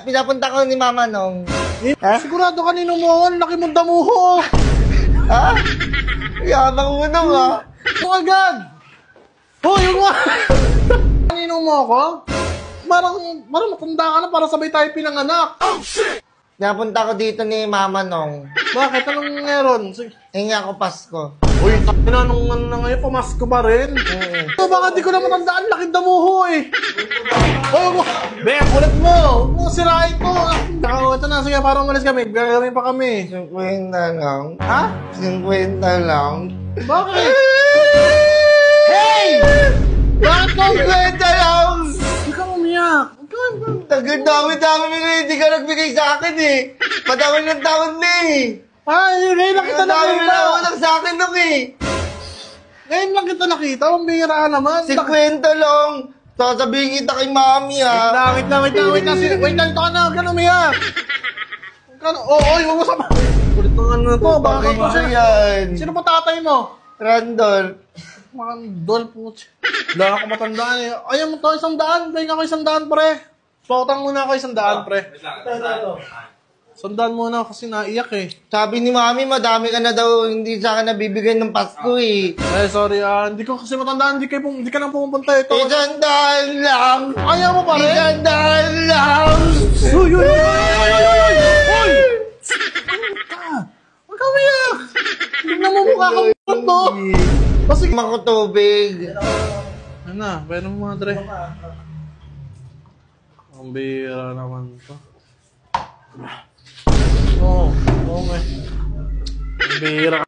Pinapunta ko ni Mama nung. Ha? Sigurado kanino mo, ang laki mong damuho. Ha? Yabang mo nung ha? Ito agad. Hoy, yung mga... Kanino mo ako? Marang matanda ka na para sabay tayo pinanganak. Oh, shit! Pinapunta ko dito ni Mama nung. Bakit? Anong meron? Hingi ako Pasko. Uy, na nung ano na ngayon, pamasko pa rin. So, baka di ko na matandaan, laking damuho eh. Oh, be, kulit mo. Huwag mo sirain to. Ito na, sige, para umalis kami. Gagawin pa kami. 50 lang. Ha? 50 lang. Bakit? Hey! Bakit 50 lang? Hindi ka umiyak. Tagal-dami-dami mo na hindi ka nagbigay sa akin eh. Padawin ng taon na eh. Ay, ngayon lang kita Dami nakita. na lang sa akin nung eh. Ngayon lang kita nakita. Ang bihira ka naman. 50 lang. Sasabihin kita kay Mami ha. Wait lang. Wait lang, ito ka na. Huwag ka na umiyak. Oy, huwag mo sa... Kulit ng ano na to. Bakit Baka mo yan? Sino pa tatay mo? Randall. Randall po. Wala ako matandaan eh. Ayaw mo to, 100. Pahinga ko 100, pre. Pautang muna ako 100, pre. 100 muna kasi naiyak eh. Sabi ni Mami, madami ka na daw hindi sa akin nabibigay ng Pasko eh. Sorry, hindi ko kasi matandaan. Hindi ka nang pumupunta ito. 100 lang. Ayaw mo pa rin? 100 lang. Uy! Huwag ka umiyak! Tignan mo mukha ka mo to. Kasi... Mako tubig. Ano na, pwede mo mga dre. Ang bihira naman to. Oo, okay. Ang bihira.